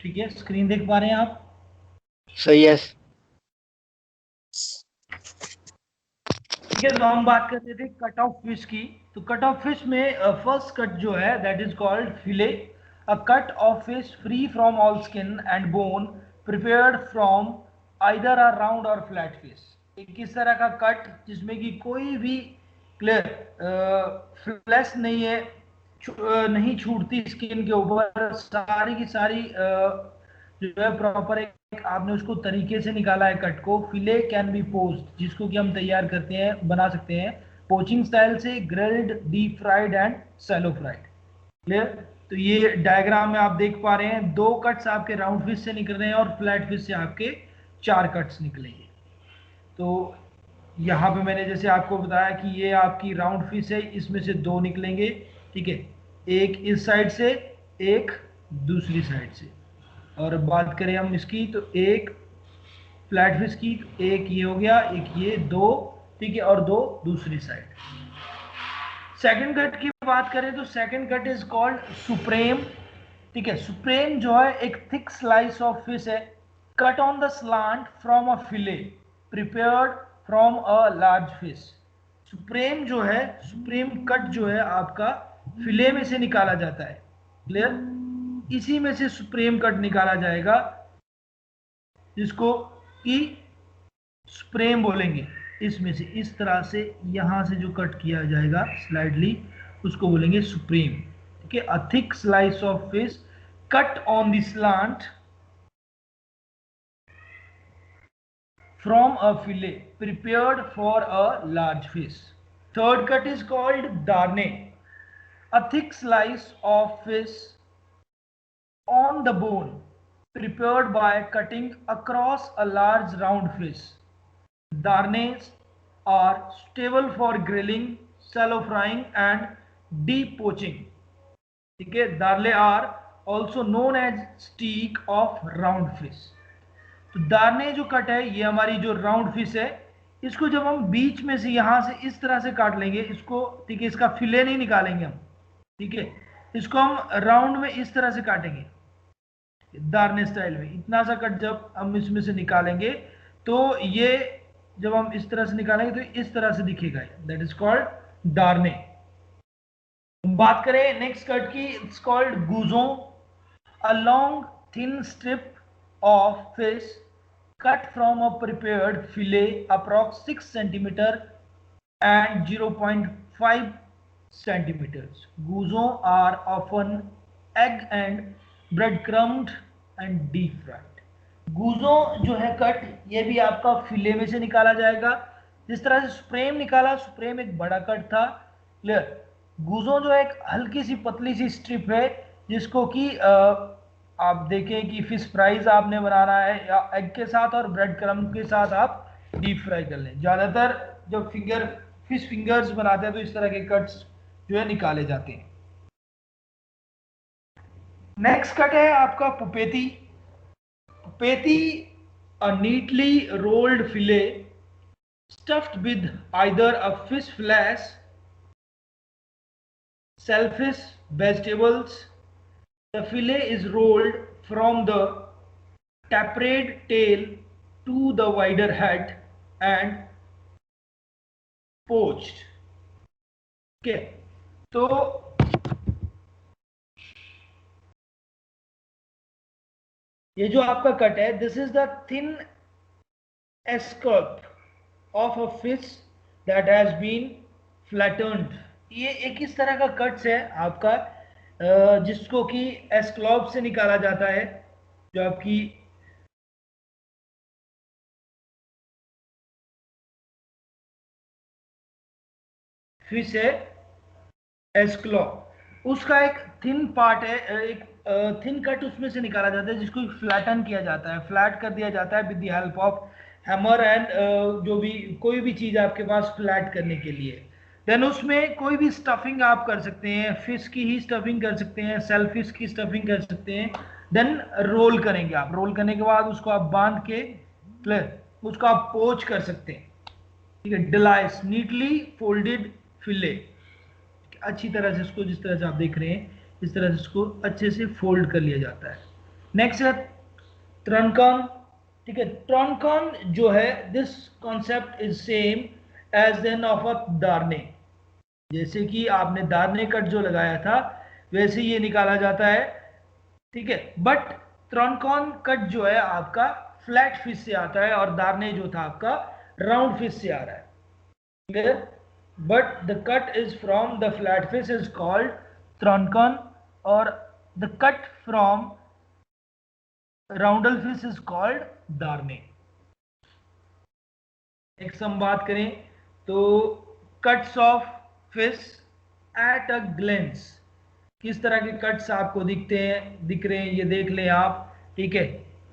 ठीक है, स्क्रीन देख पा रहे हैं आप? सही है। ठीक है, तो हम बात करते थे कट ऑफ फिश की। तो कट ऑफ फिश में फर्स्ट कट जो है that is called field, a cut off fish free from all skin and bone, prepared from either a round और फ्लैट फिश। एक इस तरह का कट जिसमें कि कोई भी क्लियर फ्लैश नहीं है, नहीं छूटती स्किन के ऊपर, सारी की सारी जो है प्रॉपर एक आपने उसको तरीके से निकाला है कट को। फिले कैन बी पोस्ट, जिसको कि हम तैयार करते हैं, बना सकते हैं पोचिंग स्टाइल से, grilled, deep fried and shallow fried. Clear? तो ये डायग्राम में आप देख पा रहे हैं, 2 कट्स आपके राउंड फिश से निकल रहे हैं और फ्लैट फिश से आपके 4 कट्स निकलेंगे। तो यहाँ पे मैंने जैसे आपको बताया कि ये आपकी राउंड फिश है, इसमें से 2 निकलेंगे। ठीक है, एक इस साइड से, एक दूसरी साइड से। और बात करें हम इसकी तो एक फ्लैट फिश की, एक ये हो गया, एक ये, 2। ठीक है, और 2 दूसरी साइड। सेकंड कट की बात करें तो second cut is called supreme. ठीक है, सुप्रेम जो है एक थिक स्लाइस ऑफ फिश है, cut on the slant from a field, prepared from a large fish. Supreme जो है, सुप्रेम कट जो है आपका फिले में से निकाला जाता है। क्लियर? इसी में से सुप्रेम कट निकाला जाएगा, जिसको कि सुप्रेम बोलेंगे। इसमें से इस तरह से यहां से जो कट किया जाएगा स्लाइडली, उसको बोलेंगे सुप्रीम। ठीक है, a thick slice of fish cut on the slant from a fillet prepared for a large fish. Third cut is called darne, a thick slice of fish on the bone prepared by cutting across a large round fish. Darnes are suitable for grilling, shallow frying and deep poaching. ठीक है, darne are also known as steak of round fish. तो darne जो cut है, ये हमारी जो round fish है, इसको जब हम बीच में से यहां से इस तरह से काट लेंगे इसको, ठीक है, इसका फिले नहीं निकालेंगे हम। ठीक है, इसको हम राउंड में इस तरह से काटेंगे, दारने स्टाइल में। इतना सा कट जब हम इसमें से निकालेंगे तो ये, जब हम इस तरह से निकालेंगे तो इस तरह से दिखेगा, दैट इज कॉल्ड दारने। बात करें नेक्स्ट कट की, it's called goujon, a long thin strip of fish cut from a prepared fillet approx 6 centimeter and 0.5 centimeters. Gouzons are often egg and breadcrumbed and deep fried. गूजो जो है cut, ये भी आपका फिले में से निकाला जाएगा। जिस तरह से सुप्रेम निकाला, सुप्रेम एक बड़ा कट था। क्लियर? गूजो जो एक हल्की सी पतली सी स्ट्रिप है, जिसको कि आप देखें कि फिश फ्राइज आपने बनाना है या एग के साथ और ब्रेड क्रम्ब के साथ आप डीप फ्राई कर लें। ज़्यादातर जब फिश फिंगर्स बनाते हैं तो इस तरह के कट्स जो है निकाले जाते हैं। नेक्स्ट कट है आपका paupiette. Paupiette, a neatly rolled fillet stuffed with either a fish flesh, shellfish, vegetables. The fillet is rolled from the tapered tail to the wider head and poached. Okay, तो ये जो आपका cut है, this is the thin escallop of a fish that has been flattened. ये एक इस तरह का कट्स है आपका, जिसको कि एस्क्लॉप से निकाला जाता है, जो आपकी फिश है एस्क्लॉप, उसका एक थिन पार्ट है, एक थिन कट उसमें से निकाला जाता है, जिसको फ्लैटन किया जाता है, फ्लैट कर दिया जाता है with the help of hammer and जो भी कोई भी चीज़ आपके पास फ्लैट करने के लिए। देन उसमें कोई भी स्टफिंग आप कर सकते हैं, फिश की ही स्टफिंग कर सकते हैं, सेल फिश की स्टफिंग कर सकते हैं। देन रोल करेंगे आप, रोल करने के बाद उसको आप बांध के उसको आप पोच कर सकते हैं। ठीक है, डिलाइस नीटली फोल्डेड फिले, अच्छी तरह से इसको, जिस तरह से आप देख रहे हैं इस तरह से इसको अच्छे से फोल्ड कर लिया जाता है। नेक्स्ट है ट्रनकॉन। ठीक है, ट्रनकॉन जो है, this concept is same as then of a darne. जैसे कि आपने दार्ने कट जो लगाया था वैसे ये निकाला जाता है। ठीक है, बट ट्रॉनकॉन कट जो है आपका फ्लैट फिश से आता है और दार्ने जो था आपका राउंड फिश से आ रहा है। Clear? But the cut is from the flat fish is called troncon, और the cut from round fish is called darne. एक हम बात करें तो cuts of fish at a glance, किस तरह के कट्स आपको दिखते हैं, दिख रहे हैं, ये देख लें आप। ठीक है,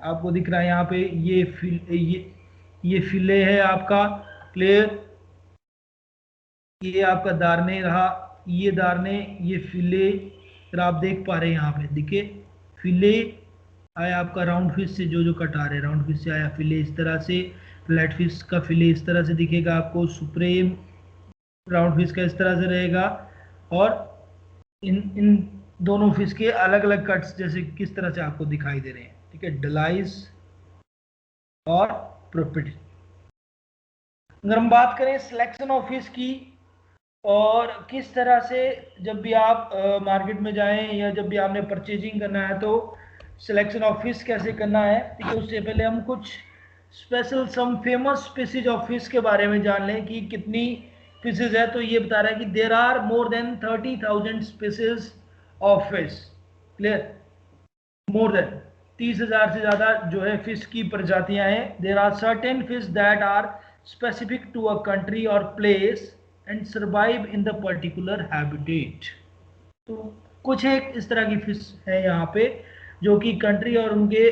आपको दिख रहा है यहाँ पे ये फिले है आपका। क्लियर? ये आपका दारने रहा, ये दारने, ये फिले। फिर आप देख पा रहे हैं यहाँ पे दिखे फिले आया आपका राउंड फिश से, जो जो कट आ रहे हैं राउंड फिश से आया फिले इस तरह से। फ्लैट फिश का फिले इस तरह से दिखेगा आपको, सुप्रीम राउंड फिश का इस तरह से रहेगा। और इन इन दोनों फिश के अलग अलग कट्स जैसे किस तरह से आपको दिखाई दे रहे हैं। ठीक है, डलाइस और प्रोपिट। अगर हम बात करें सिलेक्शन ऑफ फिश की, और किस तरह से जब भी आप मार्केट में जाएं या जब भी आपने परचेजिंग करना है तो सिलेक्शन ऑफ फिश कैसे करना है। ठीक है, उससे पहले हम कुछ special some famous species of fish के बारे में जान लें कि कितनी फिशेज है। तो ये बता रहा है कि there are more than 30,000 species of fish. Clear? More than 30,000 से ज्यादा जो है फिश की प्रजातियां हैं। There are certain fish that are specific to a country और place and survive in the particular habitat. तो कुछ एक इस तरह की फिश है यहाँ पे जो कि कंट्री और उनके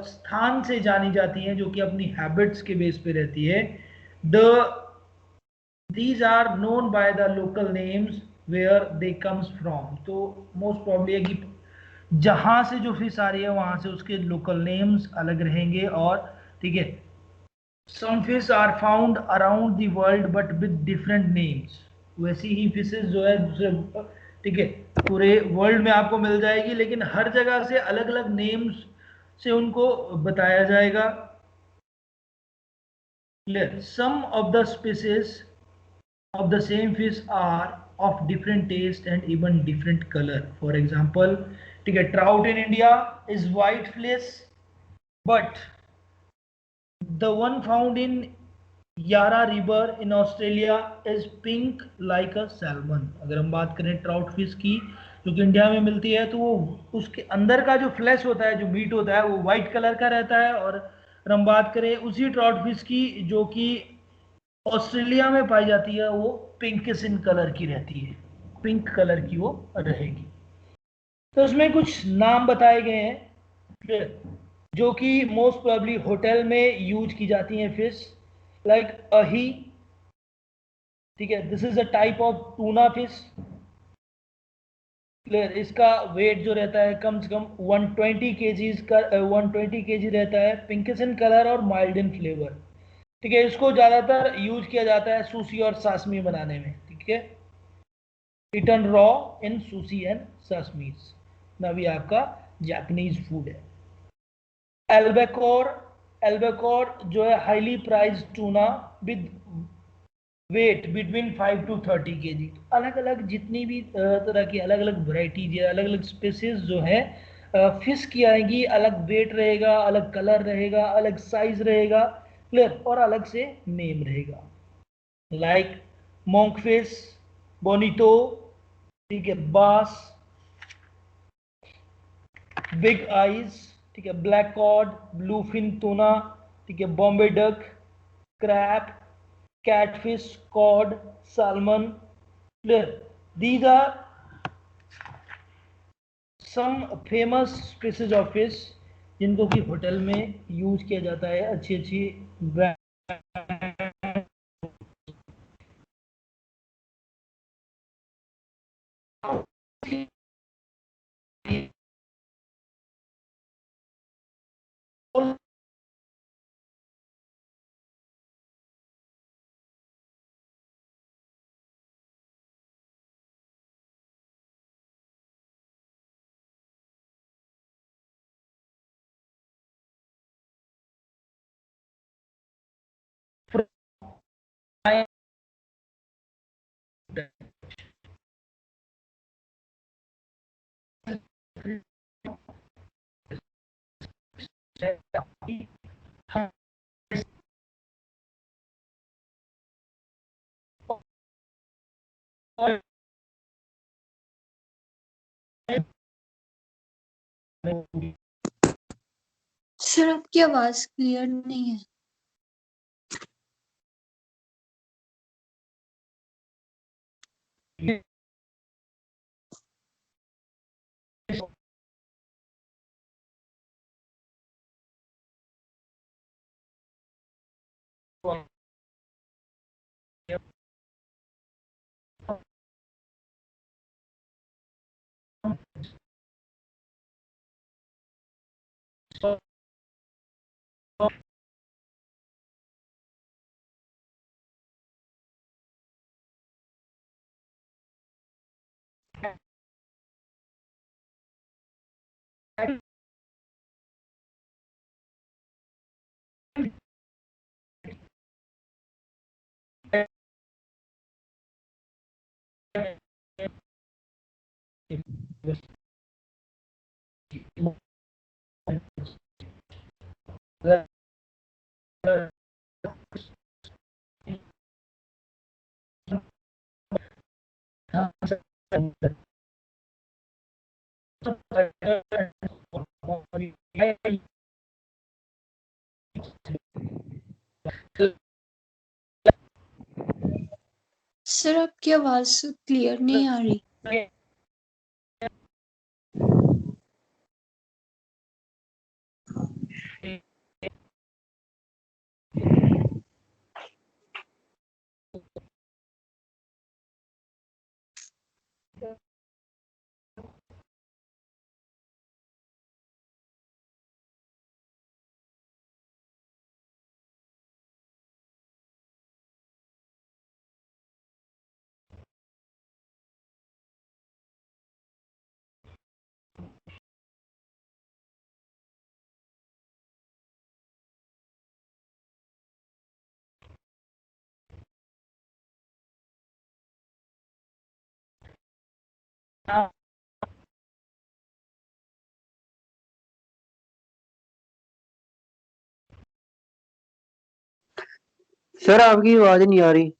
स्थान से जानी जाती हैं, जो कि अपनी हैबिट्स के बेस पे रहती है। The these are known by the local names where they comes from। तो मोस्ट प्रॉब्ली है कि जहां से जो फिश आ रही है वहां से उसके लोकल नेम्स अलग रहेंगे। और ठीक है, some fish are found around the world but with different names. वैसी ही फिशेज जो है दूसरे, ठीक है, पूरे वर्ल्ड में आपको मिल जाएगी, लेकिन हर जगह से अलग अलग नेम्स से उनको बताया जाएगा। Clear? Some of the species of the same fish are of different taste and even different color. For example, ठीक है, trout in India is white flesh, but the one found in Yarra River in Australia is pink like a salmon। अगर हम बात करें trout fish की जो कि India में मिलती है, तो वो उसके अंदर का जो फ्लैश होता है, जो मीट होता है, वो व्हाइट कलर का रहता है। और अगर हम बात करें उसी ट्राउट फिश की जो कि ऑस्ट्रेलिया में पाई जाती है, वो पिंकिश इन कलर की रहती है, पिंक कलर की वो रहेगी। तो उसमें कुछ नाम बताए गए हैं जो कि मोस्ट प्रोबेबली होटल में यूज की जाती हैं फिश, लाइक अही। ठीक है, this is a type of tuna fish. Clear? इसका वेट जो रहता है कम से कम 120 केजीज का, 120 केजी रहता है, पिंकिश इन कलर और माइल्ड इन फ्लेवर। ठीक है, इसको ज्यादातर यूज किया जाता है सुशी और सासमी बनाने में। ठीक है, eaten raw in sushi and sashmis। ना भी आपका जापानीज फूड है। एल्बेकोर, एल्बेकोर जो है highly price tuna with weight between 5 to 30 kg। अलग अलग जितनी भी तरह की अलग अलग वैरायटीज या अलग अलग स्पेसीज जो है फिश की आएंगी, अलग वेट रहेगा, अलग कलर रहेगा, अलग साइज रहेगा। क्लियर? और अलग से नेम रहेगा, लाइक मोंकफिश, बोनितो, ठीक है, बास, बिग आइज, ठीक है, black cod, blue fin tuna, ठीक है, Bombay duck, carp, catfish, cod, salmon. Clear? These are some famous species of fish जिनको कि होटल में यूज किया जाता है, अच्छी अच्छी ब्रांड सर आपकी आवाज क्लियर नहीं है। सर आपकी आवाज क्लियर नहीं आ रही। सर आपकी आवाज नहीं आ रही।